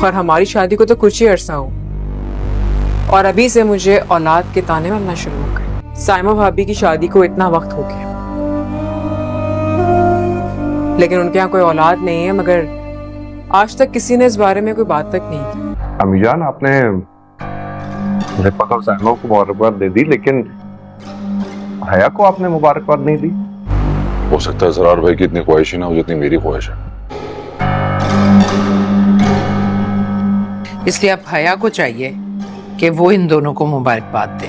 और हमारी शादी को तो कुछ ही अरसा हो, और अभी से मुझे औलाद के ताने मिलना शुरू हो गए। साइमा भाभी की शादी को इतना वक्त हो गया, लेकिन उनके यहाँ कोई औलाद नहीं है, मगर आज तक किसी ने इस बारे में कोई बात तक नहीं की। अम्मी जान, आपने रिफत और साइमा को मुबारकबाद दे दी, लेकिन हया को आपने मुबारकबाद नहीं दी। हो सकता है जरार भाई की इतनी ख्वाहिश ना हो जितनी मेरी ख्वाहिश है। इसलिए अब हया को चाहिए कि वो इन दोनों को मुबारकबाद दे।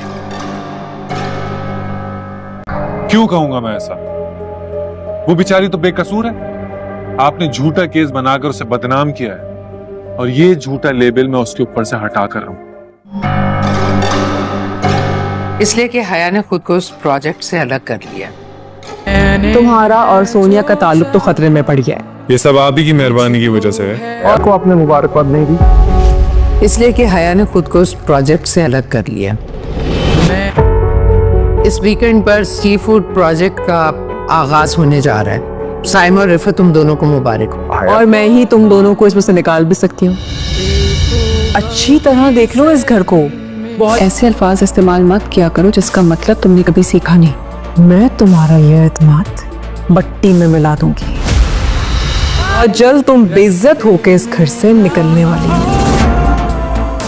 क्यों कहूंगा मैं ऐसा? वो बेचारी तो बेकसूर है। आपने झूठा केस बनाकर उसे बदनाम किया है, और ये झूठा लेबल मैं उसके ऊपर से हटा कर रहा हूं। इसलिए कि हया ने खुद को उस प्रोजेक्ट से अलग कर लिया। तुम्हारा और सोनिया का ताल्लुक तो खतरे में पड़ गया है। ये सब आप ही की मेहरबानी की वजह से है। और को आपने मुबारकबाद नहीं दी। इसलिए कि हया ने खुद को उस प्रोजेक्ट से अलग कर लिया। इस वीकेंड पर सी फूड प्रोजेक्ट का आगाज होने जा रहा है। साइमा और रिफत, तुम दोनों को मुबारक हो। और मैं ही तुम दोनों को इसमें से निकाल भी सकती हूँ। अच्छी तरह देख लो इस घर को। ऐसे अल्फाज इस्तेमाल मत किया करो जिसका मतलब तुमने कभी सीखा नहीं। मैं तुम्हारा ये एतमाद मट्टी में मिला दूंगी, और जल्द तुम बेइज्जत होके इस घर से निकलने वाली हो।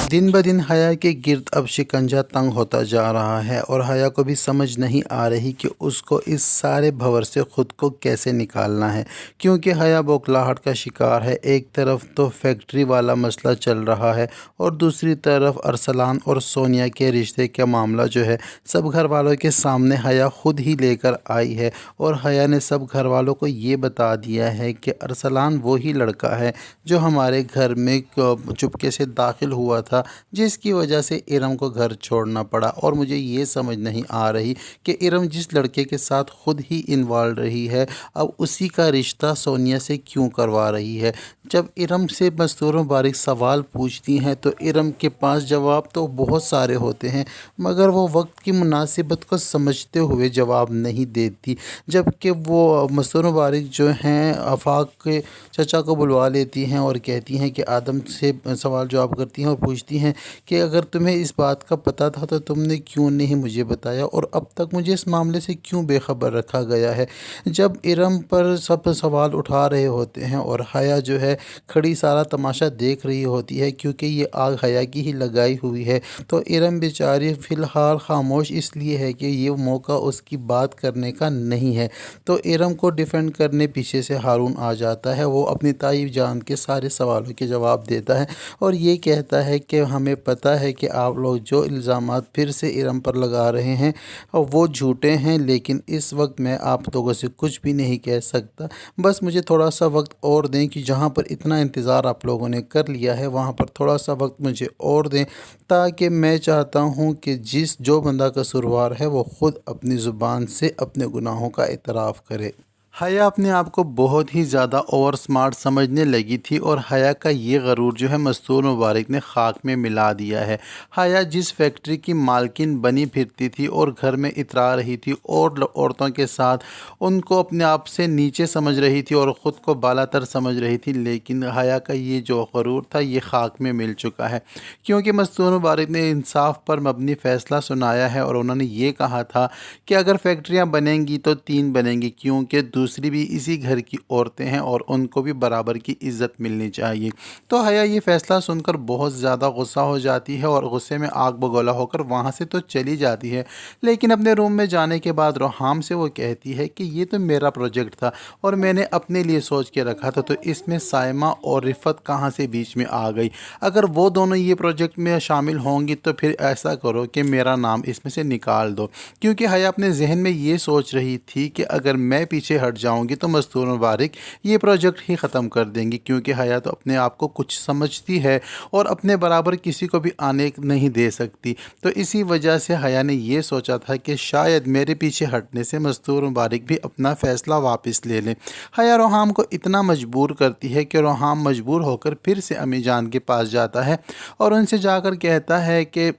दिन ब दिन हया के गिर्द अब शिकंजा तंग होता जा रहा है, और हया को भी समझ नहीं आ रही कि उसको इस सारे भंवर से ख़ुद को कैसे निकालना है, क्योंकि हया बौखलाहट का शिकार है। एक तरफ तो फैक्ट्री वाला मसला चल रहा है, और दूसरी तरफ अरसलान और सोनिया के रिश्ते का मामला जो है सब घर वालों के सामने हया खुद ही लेकर आई है। और हया ने सब घर वालों को ये बता दिया है कि अरसलान वो ही लड़का है जो हमारे घर में चुपके से दाखिल हुआ था, जिसकी वजह से इरम को घर छोड़ना पड़ा। और मुझे ये समझ नहीं आ रही कि इरम जिस लड़के के साथ खुद ही इन्वॉल्व रही है, अब उसी का रिश्ता सोनिया से क्यों करवा रही है। जब इरम से मस्तूरों बारीक सवाल पूछती हैं तो इरम के पास जवाब तो बहुत सारे होते हैं, मगर वो वक्त की मुनासिबत को समझते हुए जवाब नहीं देती। जबकि वो मस्तूरों बारीक जो हैं आफाक के चचा को बुलवा लेती हैं और कहती हैं कि आदम से सवाल जवाब करती हैं और पूछती हैं कि अगर तुम्हें इस बात का पता था तो तुमने क्यों नहीं मुझे बताया, और अब तक मुझे इस मामले से क्यों बेखबर रखा गया है। जब इरम पर सब सवाल उठा रहे होते हैं और हया जो है खड़ी सारा तमाशा देख रही होती है, क्योंकि ये आग हया की ही लगाई हुई है, तो इरम बेचारी फ़िलहाल खामोश इसलिए है कि ये मौका उसकी बात करने का नहीं है। तो इरम को डिफेंड करने पीछे से हारून आ जाता है। वो अपनी ताई जान के सारे सवालों के जवाब देता है और ये कहता है कि हमें पता है कि आप लोग जो इल्ज़ामात फिर से इरम पर लगा रहे हैं और वो झूठे हैं, लेकिन इस वक्त मैं आप लोगों से कुछ भी नहीं कह सकता। बस मुझे थोड़ा सा वक्त और दें कि जहाँ पर इतना इंतज़ार आप लोगों ने कर लिया है वहाँ पर थोड़ा सा वक्त मुझे और दें, ताकि मैं चाहता हूँ कि जो बंदा कसूरवार है वो ख़ुद अपनी ज़ुबान से अपने गुनाहों का इतराफ़ करे। हया अपने आप को बहुत ही ज़्यादा ओवर स्मार्ट समझने लगी थी, और हया का ये गरूर जो है मस्तूर मुबारक ने खाक में मिला दिया है। हया जिस फैक्ट्री की मालकिन बनी फिरती थी और घर में इतरा रही थी और औरतों के साथ उनको अपने आप से नीचे समझ रही थी और ख़ुद को बालातर समझ रही थी, लेकिन हया का ये जो गरूर था ये खाक में मिल चुका है, क्योंकि मस्तूर मुबारक ने इंसाफ पर मबनी फ़ैसला सुनाया है। और उन्होंने ये कहा था कि अगर फैक्ट्रियाँ बनेंगी तो 3 बनेंगी, क्योंकि दूसरी भी इसी घर की औरतें हैं और उनको भी बराबर की इज़्ज़त मिलनी चाहिए। तो हया ये फ़ैसला सुनकर बहुत ज़्यादा गुस्सा हो जाती है और गुस्से में आग बगोला होकर वहाँ से तो चली जाती है, लेकिन अपने रूम में जाने के बाद रोहाम से वो कहती है कि ये तो मेरा प्रोजेक्ट था और मैंने अपने लिए सोच के रखा था, तो इसमें साइमा और रिफत कहाँ से बीच में आ गई। अगर वो दोनों ये प्रोजेक्ट में शामिल होंगी तो फिर ऐसा करो कि मेरा नाम इसमें से निकाल दो, क्योंकि हया अपने जहन में ये सोच रही थी कि अगर मैं पीछे हट जाऊंगी तो मस्तूर मुबारक ये प्रोजेक्ट ही ख़त्म कर देंगी, क्योंकि हया तो अपने आप को कुछ समझती है और अपने बराबर किसी को भी आने नहीं दे सकती। तो इसी वजह से हया ने ये सोचा था कि शायद मेरे पीछे हटने से मस्तूर मुबारक भी अपना फ़ैसला वापस ले लें। हया रोहाम को इतना मजबूर करती है कि रोहाम मजबूर होकर फिर से अम्मी जान के पास जाता है और उनसे जाकर कहता है कि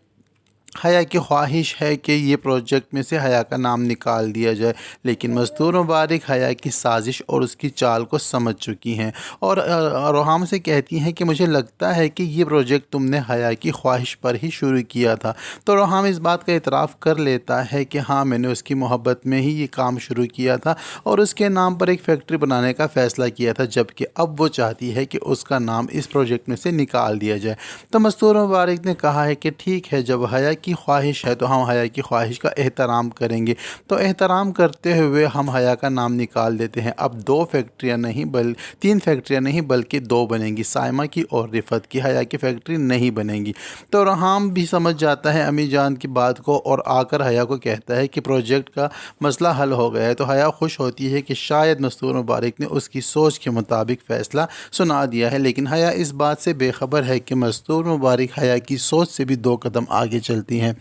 हया की ख्वाहिश है कि ये प्रोजेक्ट में से हया का नाम निकाल दिया जाए, लेकिन मस्तूर मुबारक हया की साजिश और उसकी चाल को समझ चुकी हैं और रोहाम से कहती हैं कि मुझे लगता है कि ये प्रोजेक्ट तुमने हया की ख्वाहिश पर ही शुरू किया था। तो रोहाम इस बात का इतराफ़ कर लेता है कि हाँ, मैंने उसकी मोहब्बत में ही ये काम शुरू किया था और उसके नाम पर एक फैक्ट्री बनाने का फ़ैसला किया था, जबकि अब वो चाहती है कि उसका नाम इस प्रोजेक्ट में से निकाल दिया जाए। तो मस्तूर मुबारक ने कहा है कि ठीक है, जब हया की ख्वाहिश है तो हम हया की ख्वाहिश का एहतराम करेंगे। तो एहतराम करते हुए हम हया का नाम निकाल देते हैं। अब 3 फैक्ट्रियाँ नहीं बल्कि 2 बनेंगी, साइमा की और रिफत की। हया की फैक्ट्री नहीं बनेगी। तो रोहाम भी समझ जाता है अम्मी जान की बात को और आकर हया को कहता है कि प्रोजेक्ट का मसला हल हो गया है। तो हया खुश होती है कि शायद मस्तूर मुबारक ने उसकी सोच के मुताबिक फ़ैसला सुना दिया है, लेकिन हया इस बात से बेखबर है कि मस्तूर मुबारक हया की सोच से भी 2 कदम आगे चलती हैं।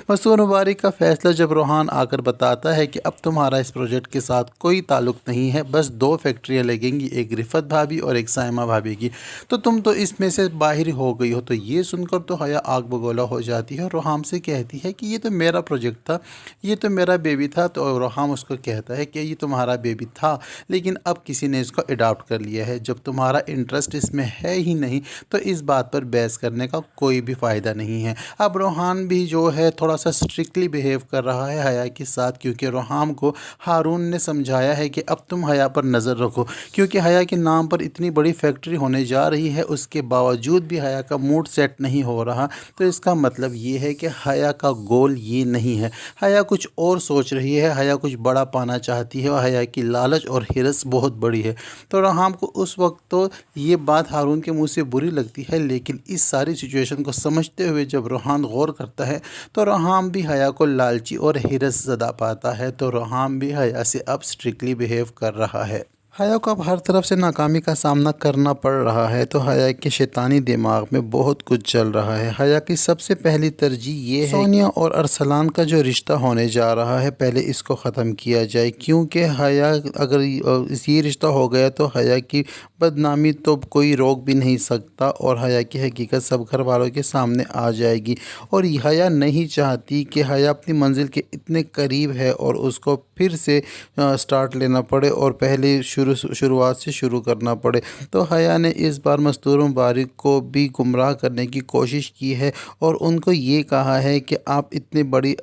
मस्तूर मुबारक का फ़ैसला जब रोहान आकर बताता है कि अब तुम्हारा इस प्रोजेक्ट के साथ कोई ताल्लुक़ नहीं है, बस 2 फैक्ट्रियाँ लगेंगी, एक रिफत भाभी और एक साइमा भाभी की, तो तुम तो इसमें से बाहर हो गई हो। तो ये सुनकर तो हया आग बगोला हो जाती है और रोहाम से कहती है कि ये तो मेरा प्रोजेक्ट था, ये तो मेरा बेबी था। तो रोहाम उसको कहता है कि ये तुम्हारा बेबी था, लेकिन अब किसी ने इसको अडॉप्ट कर लिया है। जब तुम्हारा इंटरेस्ट इसमें है ही नहीं तो इस बात पर बहस करने का कोई भी फ़ायदा नहीं है। अब रोहान भी जो है थोड़ा सा स्ट्रिक्टली बिहेव कर रहा है हया के साथ, क्योंकि रोहाम को हारून ने समझाया है कि अब तुम हया पर नज़र रखो, क्योंकि हया के नाम पर इतनी बड़ी फैक्ट्री होने जा रही है, उसके बावजूद भी हया का मूड सेट नहीं हो रहा। तो इसका मतलब ये है कि हया का गोल ये नहीं है, हया कुछ और सोच रही है, हया कुछ बड़ा पाना चाहती है और हया की लालच और हिरस बहुत बड़ी है। तो रोहाम को उस वक्त तो ये बात हारून के मुंह से बुरी लगती है, लेकिन इस सारी सिचुएशन को समझते हुए जब रोहान गौर करता है तो रोहाम भी हया को लालची और हिरस ज़दा पाता है। तो रोहाम भी हया से अब स्ट्रिक्टली बिहेव कर रहा है। हया को अब हर तरफ से नाकामी का सामना करना पड़ रहा है, तो हया के शैतानी दिमाग में बहुत कुछ चल रहा है। हया की सबसे पहली तरजीह ये है सोनिया और अरसलान का जो रिश्ता होने जा रहा है, पहले इसको ख़त्म किया जाए, क्योंकि हया अगर ये रिश्ता हो गया तो हया की बदनामी तो कोई रोक भी नहीं सकता और हया की हकीकत सब घर वालों के सामने आ जाएगी। और हया नहीं चाहती कि हया अपनी मंजिल के इतने करीब है और उसको फिर से स्टार्ट लेना पड़े और पहले शुरुआत से शुरू करना पड़े। तो हया ने इस बार मस्तूर मुबारक को भी गुमराह करने की कोशिश की है और उनको ये कहा है कि आप इतने बड़ी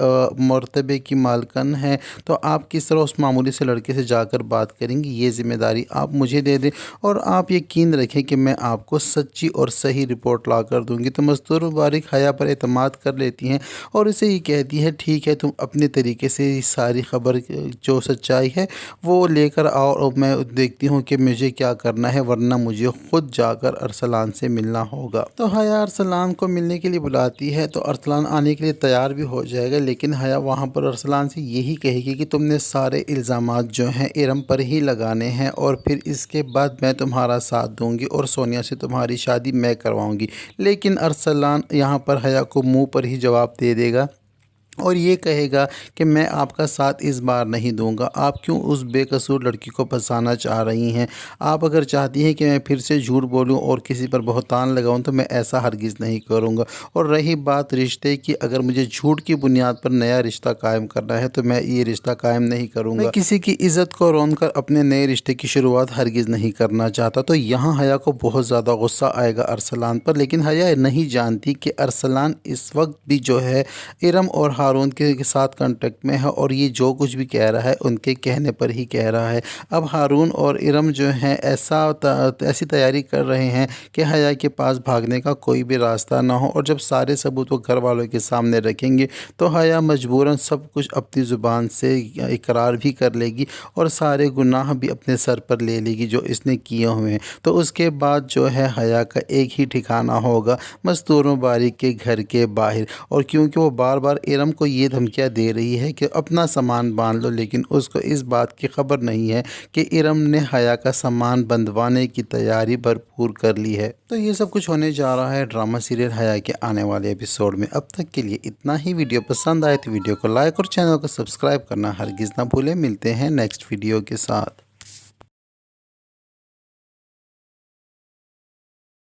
मर्तबे की मालकन हैं, तो आप किस तरह उस मामूली से लड़के से जाकर बात करेंगी, ये ज़िम्मेदारी आप मुझे दे दें और आप यकीन रखें कि मैं आपको सच्ची और सही रिपोर्ट ला कर दूँगी। तो मस्तूर मुबारक हया पर एतमाद कर लेती हैं और इसे ये कहती है ठीक है, तुम अपने तरीके से सारी ख़बर जो सच्चाई है वो लेकर आओ और मैं देखती हूँ कि मुझे क्या करना है, वरना मुझे खुद जाकर अरसलान से मिलना होगा। तो हया अरसलान को मिलने के लिए बुलाती है, तो अरसलान आने के लिए तैयार भी हो जाएगा, लेकिन हया वहाँ पर अरसलान से यही कहेगी कि तुमने सारे इल्ज़ामात जो हैं इरम पर ही लगाने हैं और फिर इसके बाद मैं तुम्हारा साथ दूंगी और सोनिया से तुम्हारी शादी मैं करवाऊंगी। लेकिन अरसलान यहाँ पर हया को मुँह पर ही जवाब दे देगा और ये कहेगा कि मैं आपका साथ इस बार नहीं दूंगा। आप क्यों उस बेकसूर लड़की को फंसाना चाह रही हैं? आप अगर चाहती हैं कि मैं फिर से झूठ बोलूं और किसी पर बहतान लगाऊं तो मैं ऐसा हरगिज़ नहीं करूंगा। और रही बात रिश्ते की, अगर मुझे झूठ की बुनियाद पर नया रिश्ता कायम करना है तो मैं ये रिश्ता कायम नहीं करूँगा। मैं किसी की इज़्ज़त को रौंदकर अपने नए रिश्ते की शुरुआत हरगिज़ नहीं करना चाहता। तो यहाँ हया को बहुत ज़्यादा गुस्सा आएगा अरसलान पर, लेकिन हया नहीं जानती कि अरसलान इस वक्त भी जो है इरम और हारून के साथ कांटेक्ट में है और ये जो कुछ भी कह रहा है उनके कहने पर ही कह रहा है। अब हारून और इरम जो हैं ऐसी तैयारी कर रहे हैं कि हया के पास भागने का कोई भी रास्ता ना हो और जब सारे सबूत वो घर वालों के सामने रखेंगे तो हया मजबूरन सब कुछ अपनी ज़ुबान से इकरार भी कर लेगी और सारे गुनाह भी अपने सर पर ले लेगी जो इसने किए हुए हैं। तो उसके बाद जो है हया का एक ही ठिकाना होगा मस्तूर मुबारक के घर के बाहर। और क्योंकि वो बार बार इरम को ये धमकियाँ दे रही है कि अपना सामान बांध लो, लेकिन उसको इस बात की खबर नहीं है कि इरम ने हया का सामान बंधवाने की तैयारी भरपूर कर ली है। तो ये सब कुछ होने जा रहा है ड्रामा सीरियल हया के आने वाले एपिसोड में। अब तक के लिए इतना ही। वीडियो पसंद आए तो वीडियो को लाइक और चैनल को सब्सक्राइब करना हरगिज़ ना भूलें। मिलते हैं नेक्स्ट वीडियो के साथ।